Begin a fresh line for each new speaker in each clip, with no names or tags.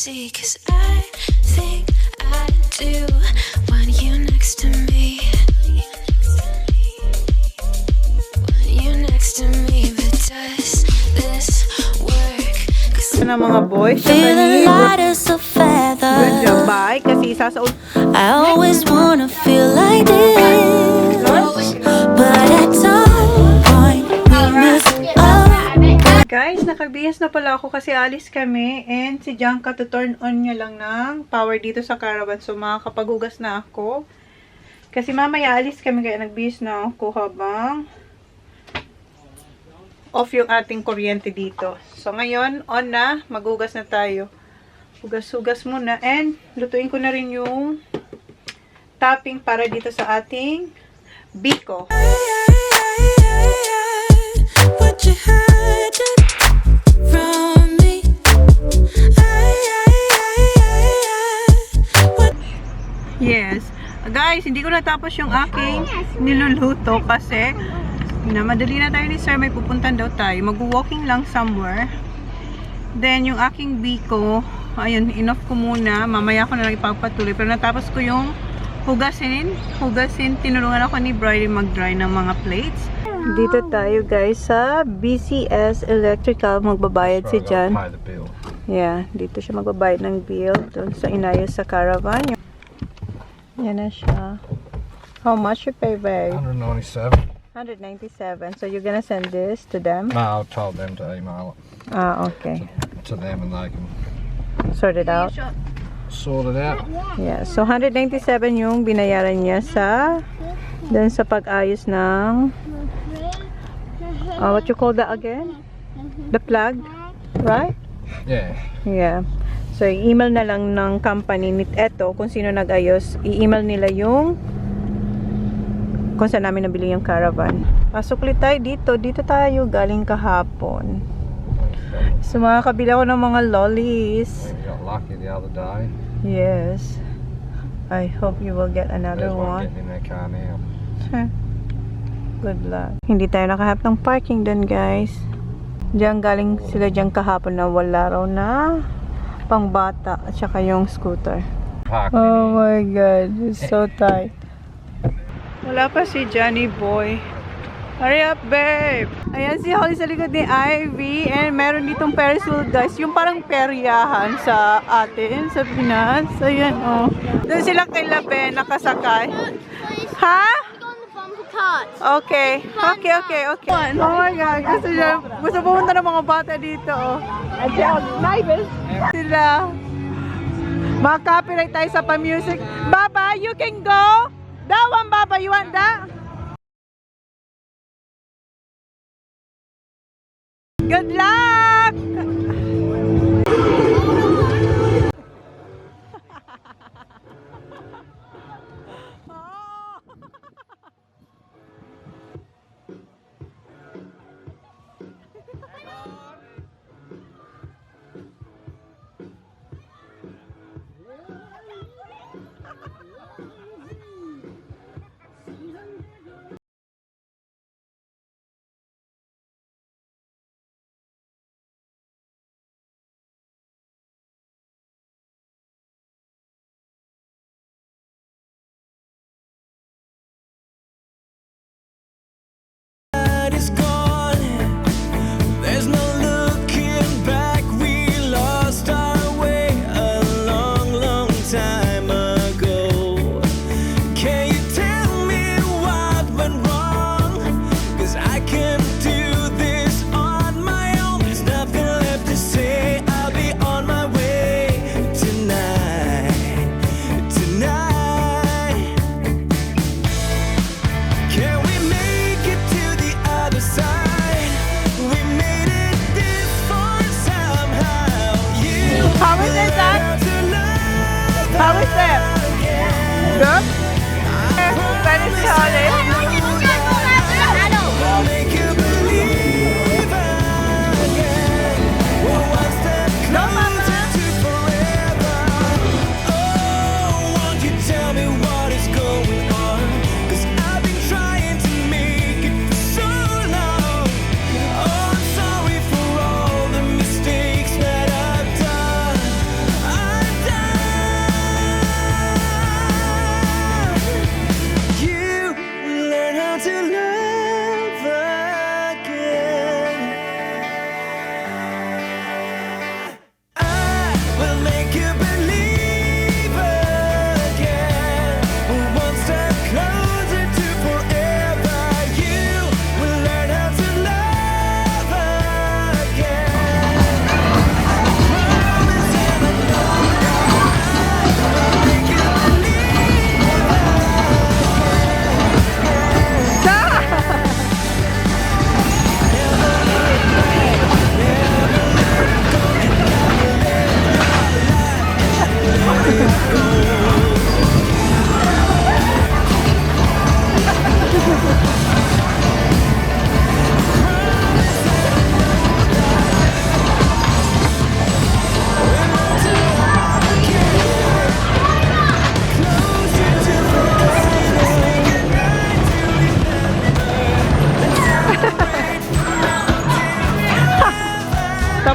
see, 'cause I think I do want you next to me. Want you next to me, but does this work? 'Cause
na mga boys,
feeling light as a feather.
good job, bye. Kasi sasaul.
I always wanna feel like this, but at some point we miss up.
Guys, nakabihas na pala ako kasi alis kami and si Janka to turn on niya lang ng power dito sa caravan. So makakapaghugas na ako. Kasi mamaya alis kami kaya nagbihas na ako habang off yung ating kuryente dito. So ngayon, on na. Maghugas na tayo. Hugas-hugas muna and lutuin ko na rin yung topping para dito sa ating biko.
What you hiding from me?
Yes. Guys, hindi ko natapos yung aking niluluto kasi madali na tayo ni sir. May pupuntan daw tayo. Mag-walking lang somewhere. Then, yung aking biko, ayun, enough ko muna. Mamaya ko na lang ipagpatuloy. Pero natapos ko yung hugasin. Tinulungan ako ni Bridie mag-dry ng mga plates. Dito tayo guys sa BCS Electrical. Magbabayad si Jan. Yeah, dito siya magbabayad ng bill. Doon sa inayos sa caravan. Yan na siya. How much you pay, babe?
197.
197. So you're gonna send this to them?
No, I've told them to email it
Okay.
to them and they can
Sort it out.
sort it out.
Yeah. So 197 yung binayaran niya sa dun sa pag-ayos ng what you call that again? The plug, right?
Yeah.
Yeah. So i-email na lang ng company nit eto kung sino nag-ayos. I-email nila yung kung saan namin nabili yung caravan. Pasok ulit tayo dito. Dito tayo galing kahapon. So makakabili ako ng mga lollies.
We got lucky the other day.
Yes. I hope you will get another
There's one
one.
getting in their car now.
Good luck. Hindi tayo nakahanap ng parking dun, guys. Diyan galing sila dyan kahapon na wala raw na pang bata at saka yung scooter.
Parking
Oh my god, it's so tight. Wala pa si Johnny Boy. Hurry up, babe! Ayan si Holly sa likod ni Ivy. And meron ditong Ferris wheel, guys. Yung parang peryahan sa atin, sa Pinas. Ayan, oh. Doon sila kay Labe, nakasakay. Ha? Okay. Okay. Oh my God. Gusto pumunta ng mga bata dito, oh. Sila. Maka-copyright tayo sa pa-music. Baba, you can go. That one, Baba. You want that? Good luck! How is that? Good? Very solid.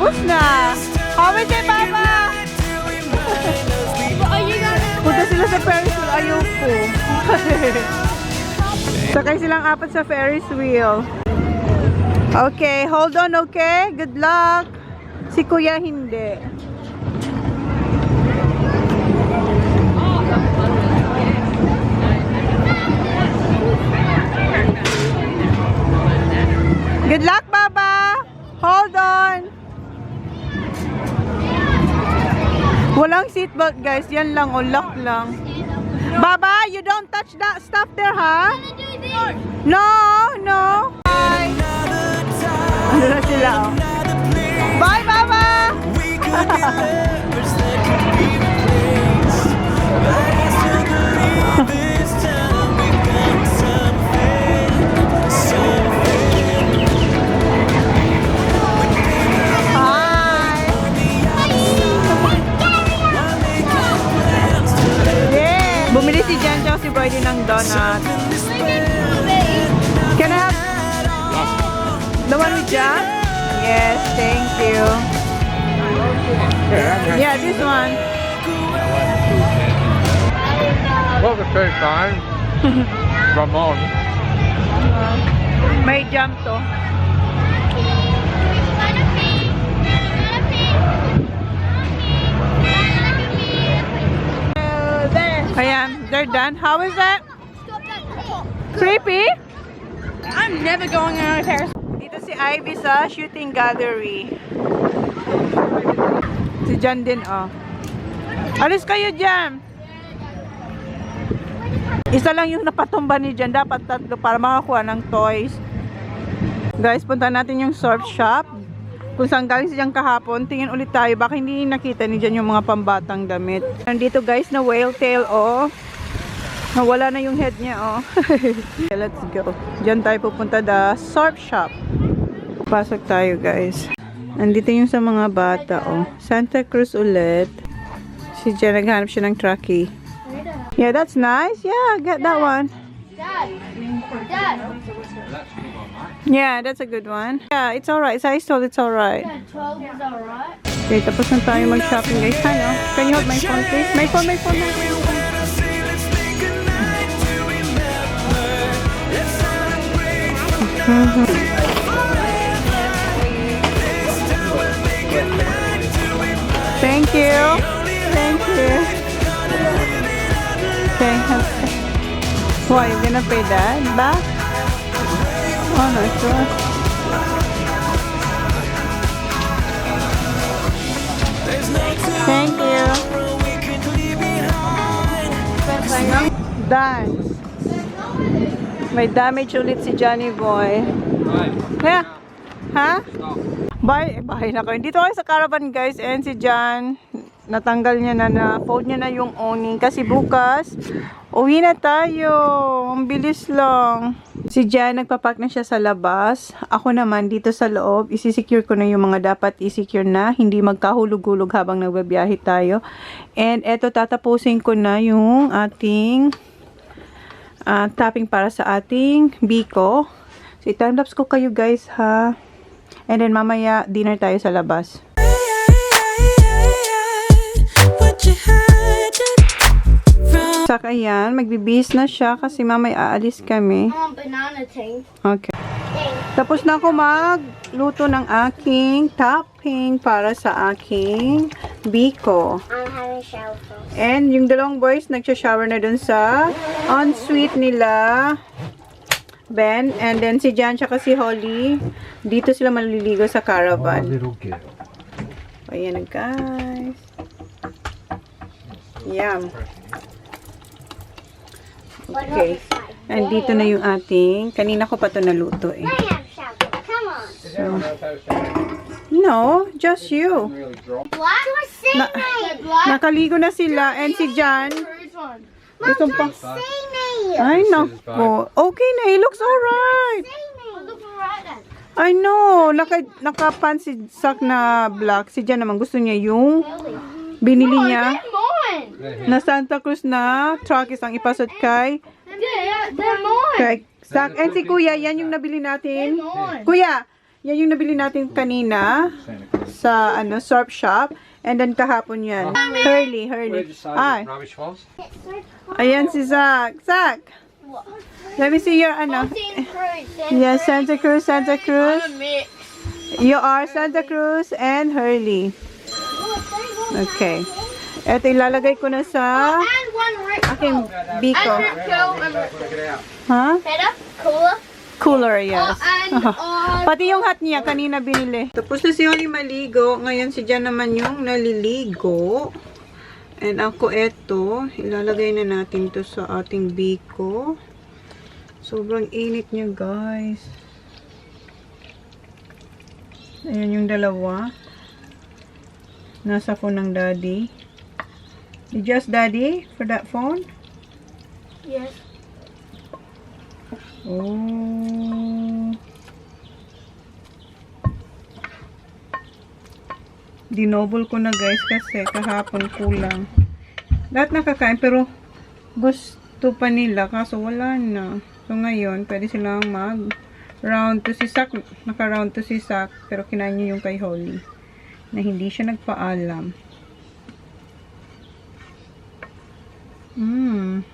Tapos na. How is it, Papa? Punta sila sa Ferris wheel. Ayoko. Sakay silang apat sa Ferris wheel. Okay, hold on, okay? Good luck. Si Kuya hindi. Good luck, Baba! Hold on! Walang seatbelt, guys. Yan lang, o lock lang. Baba, you don't touch that stuff there, ha? No, no. Bye! Ano na sila, oh? Bye, Baba! Bumili si Jan tsaka si Brody ng donut. Can I have the one with jam? Yes, thank you. Yeah, this one.
Well, the first time. Ramon.
May jam to. Ayan, they're done. How is that? Creepy?
I'm never going on a Paris.
Dito si Ivy sa shooting gallery. Si Jan din, oh. Alis kayo dyan. Isa lang yung napatumba ni Jan. Dapat tatlo para makakuha ng toys. Guys, punta natin yung surf shop. Kung saan galing si Jan kahapon, tingin ulit tayo. Baka hindi nakita ni Jan yung mga pambatang damit. Nandito guys na whale tail, oh. Nawala na yung head niya, oh. Okay, let's go. Diyan tayo pupunta the surf shop. Pasok tayo, guys. Nandito yung sa mga bata, oh. Santa Cruz ulit. Si Jan, naghanap siya ng trucky. Yeah, that's nice. Yeah, get that one.
Dad.
Yeah, that's a good one. Yeah, it's alright. Size tall, it's alright.
12 is alright.
Okay, tapos na tayo mag-shopping, guys. Ano? Can you hold my phone, please? My phone. Thank you. Okay. Why, you gonna pay that back? Oh, no, sure. Thank you. Dance. May damage ulit si Johnny Boy. Yeah. Ha? Bahay na kayo. Dito kayo sa caravan, guys. And si John, natanggal niya na fold niya na yung owning. Kasi bukas, uwi na tayo. Ang bilis lang. Si Jan, nagpapak na siya sa labas. Ako naman, dito sa loob, isisecure ko na yung mga dapat isecure na. Hindi magkahulog-hulog habang nagbabiyahe tayo. And eto, tatapusin ko na yung ating topping para sa ating biko. So, i-timelapse ko kayo guys, ha. And then, mamaya, dinner tayo sa labas. Saka yan, magbibihis na siya kasi mamaya aalis kami.
I want banana tea.
Okay. Tapos na ako magluto ng aking topping para sa aking biko.
I'm having shower.
And yung dalawang boys nagsha-shower na dun sa ensuite nila, Ben. And then si Jan tsaka si Holly, dito sila maliligo sa caravan.
Little girl.
Ayan na guys. Yum. Okay. Andito na yung ating, kanina ko pa ito naluto eh.
I have shower. Come on.
So, no, just you.
Black or
Na, nakaligo na sila and si Jan. Gusto pa. Ay, nako. Okay na, it looks alright. I know, naka-fancy sack na black. Si Jan naman gusto niya yung binili niya na Santa Cruz na truckis ang ipasot kay Zach. And si Kuya, yan yung nabili natin. Kuya, Yan yung nabili natin kanina sa surf shop. And then kahapon yan. Hurley. Ah,
Rubbish was.
ayan si Zach. Zach! Let me see your Yes, Santa Cruz. You are Santa Cruz and Hurley. Okay. Ito ilalagay ko na sa aking biko. Huh? Cooler, yes. Pati yung hat niya kanina binili. Tapos na si Holly maligo. Ngayon si Jan naman yung naliligo. And ako eto, ilalagay na natin to sa ating biko. Sobrang init niya, guys. Ayan yung dalawa. Nasa phone ng daddy. Did you ask daddy for that phone?
Yes.
Oh. Dinouble ko na, guys, kasi kahapon kulang. Lahat nakakain pero gusto pa nila kaso wala na. So ngayon, pwede silang mag round to si Sak. Naka-round to si Sak pero kinain niya yung kay Holly na hindi siya nagpaalam.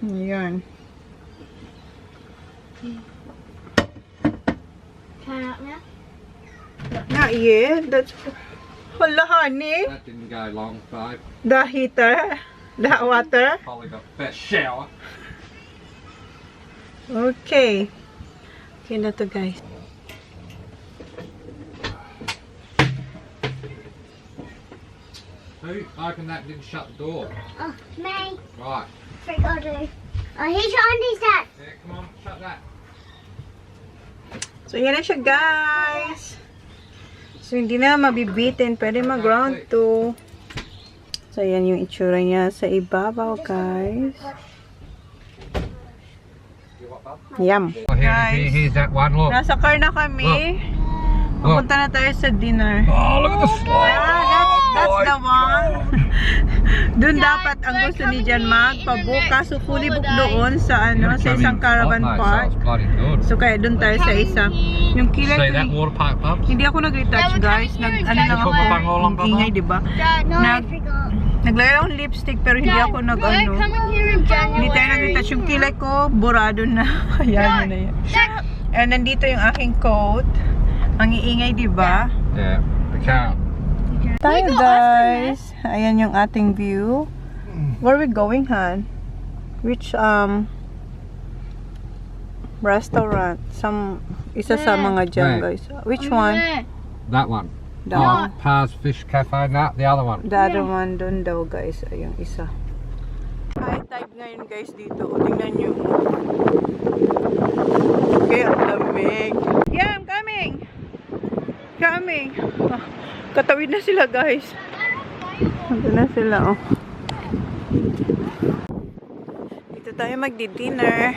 Ayan.
Turn up now.
Not yet. That's hala, honey.
That didn't go long, babe.
The heater. The hot water.
Probably got best shower.
Okay. Okay na to, guys.
Who opened that and didn't shut the door?
Oh, me.
Right.
Forgot to. Oh, he's on his dad.
Yeah, come on, shut that.
So, yan na siya, guys. So, hindi na mabibitin. Pwede mag-round to. So, yan yung itsura niya sa ibabaw, guys. Yum. Guys,
Here's that one, look.
nasa car na kami. Pupunta na tayo sa dinner.
Oh, look at the slide.
That's the one. Doon dapat ang gusto ni Jan magpabuka. So, fully book doon sa sa isang caravan park. So, kaya doon tayo sa isa. Yung kilay
See
ko,
that water park, Bubs?
hindi ako nag-retouch, guys. Ano lang ako, ingay, diba?
Dad, no, I forgot.
Naglagay akong lipstick pero hindi ako
We're coming here in January.
Hindi tayo nag-retouch. Yung kilay ko, burado na. Kaya na yan. And nandito yung aking coat. Ang iingay, diba?
Yeah, the car.
Tayo, guys. Ayan yung ating view. Where are we going, Han? Which, restaurant? Isa sa mga dyan, guys. Which one?
That one.
That
Oh,
one.
Paz Fish Cafe, not the other one.
The other one, dun daw, guys. Ayun, isa. High tide ngayon, guys, dito. O, tingnan nyo. Okay, ang lamig. Yeah, I'm coming. Coming. Oh, katawid na sila, guys. Ito na sila, oh. Dito tayo magdi-dinner.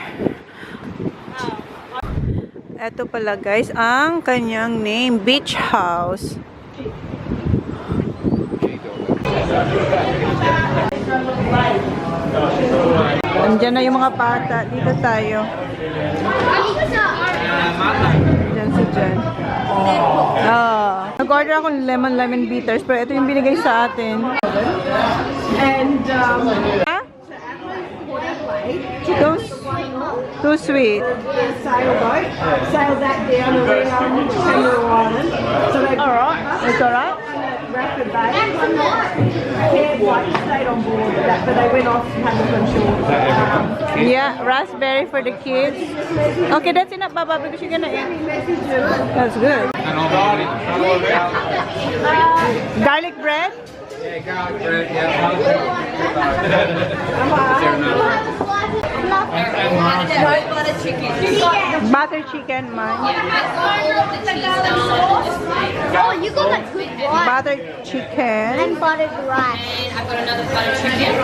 Ito pala, guys, ang kanyang name, Beach House. Andiyan na yung mga bata. Dito tayo. Diyan si Jan. Nag-order ako ng lemon bitters, pero ito yung binigay sa atin. And, too sweet.
Sailboat, sail that down around Kangaroo Island. So they
Alright. It's alright?
Rapid Bay. Cared White stayed on board with that, but they went off Hamilton Shore.
Yeah, raspberry for the kids. Okay, that's enough, Baba, because you're gonna eat. That's good.
And all the
Garlic bread?
Yeah, garlic bread, yeah.
Butter chicken, man.
Oh, you got like good rice.
Butter chicken.
And buttered rice.
I've got another butter chicken.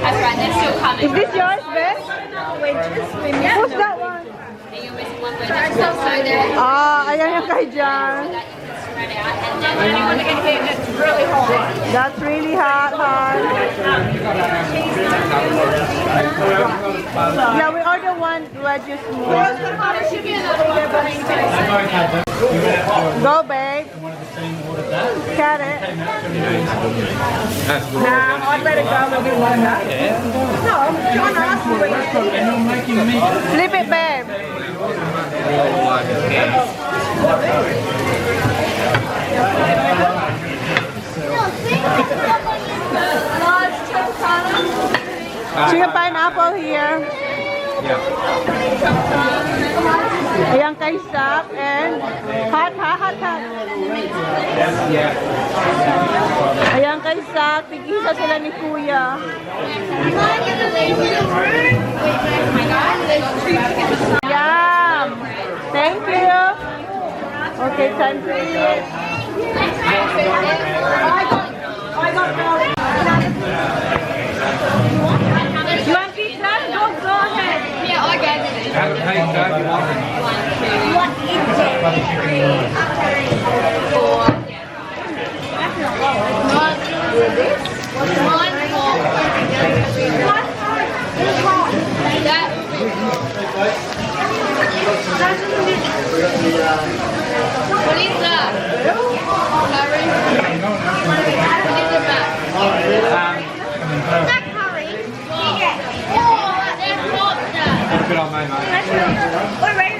That's right, they're still coming.
Is this yours, Beth? Who's that one?
Are you always one way that's outside there.
Ah, ayan yung kay Jan.
Spread out and then
That's really hot, hon. Yeah, we order one wedges more. Go, babe. Got it.
Nah, I'd better go a bit longer. No, Chona asked me what you
Flip it, babe. Chicken pineapple here. Ayan kay Sap and hot. Ayan kay Sap, tigisa sila ni Kuya. Yum! Thank you! Okay, time to eat. You want pizza? Go ahead.
yeah, I got it. What is that? Curry? What is it back?
That curry.
Oh, that's lobster.
Put a bit on my mate.
We're ready.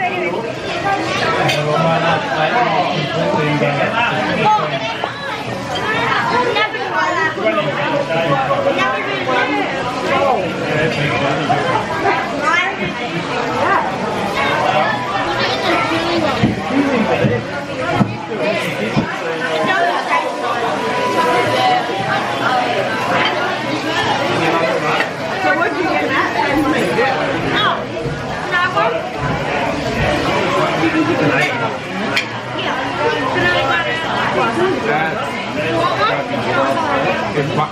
So what'd you get that?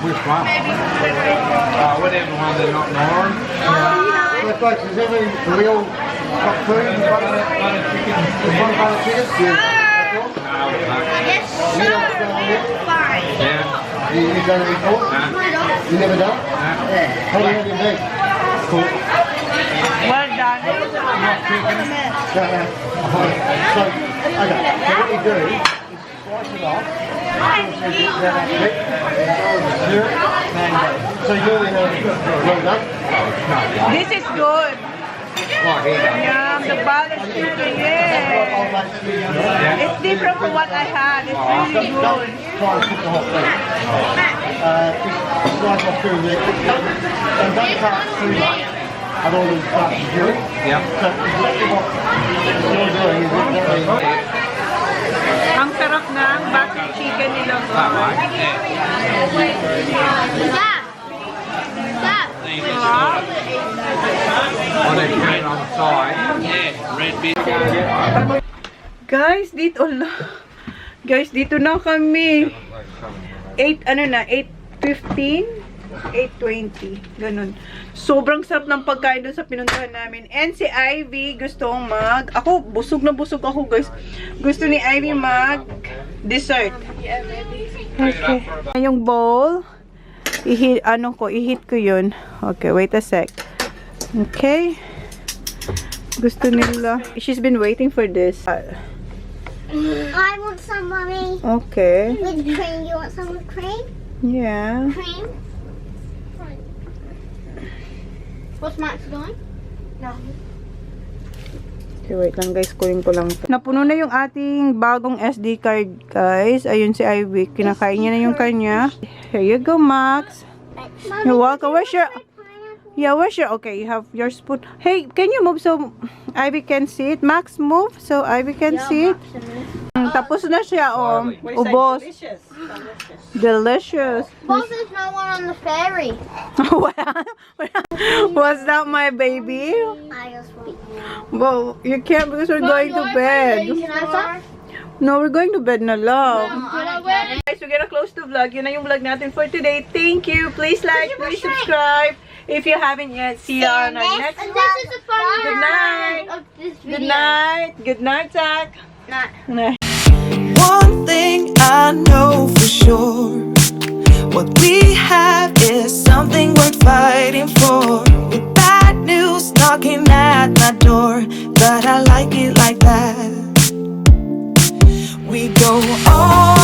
Which one? Whatever one they're not ignoring.
Folks, is every real top food in front of
Butter chicken.
one butter chicken?
Yes, sir. We're fine.
Yeah.
You've done it before? You never done? How do you have your meat? Cool.
Well done.
So, okay, so what you do is slice it off. So you only have well done.
This is good.
Like here.
Yum, the balanced chicken, yeah. It's different from what I had. It's really
Don't
good.
try and cook the whole thing. Just slice off through there. And don't cut too much. And all these parts you do.
Yep.
So exactly what you're doing is exactly
Ang sarap ng butter chicken nila.
That way.
Stop. Stop.
I need to put it on the side.
Guys, dito na. Guys, dito na kami. 8:15? 8:20. Ganun. Sobrang sarap ng pagkain doon sa pinuntahan namin. And si Ivy gustong ako, busog na busog ako, guys. Gusto ni Ivy dessert. Okay. Yung bowl, ihit ko yun. Okay, wait a sec. Okay. Gusto nila. She's been waiting for this.
I want some, Mommy.
Okay.
With cream. You want some with cream?
Yeah.
Cream? What's Max doing? No.
Okay, wait lang guys. Kunin ko lang. Napuno na yung ating bagong SD card, guys. Ayun si Ivy. Kinakain niya na yung kanya. Here you go, Max. You're welcome. Where's your... Yeah, where's your... Okay, you have your spoon. Hey, can you move so Ivy can see it? Max, move so Ivy can see it. Tapos na siya, oh. Ubos. Delicious.
Boss, there's no one on the ferry.
Was that my baby?
I just want.
Well, you can't because we're going to bed.
Can I stop?
No, we're going to bed na lang.
I
Guys, we're gonna close the vlog. Yun na yung vlog natin for today. Thank you. Please like, please subscribe. If you haven't yet, see you on our next
And this is the fun.
Good night.
Of this video.
Good night. Good night, Zach.
Night.
Night.
One thing I know for sure, what we have is something worth fighting for. With bad news knocking at my door, but I like it like that. We go on.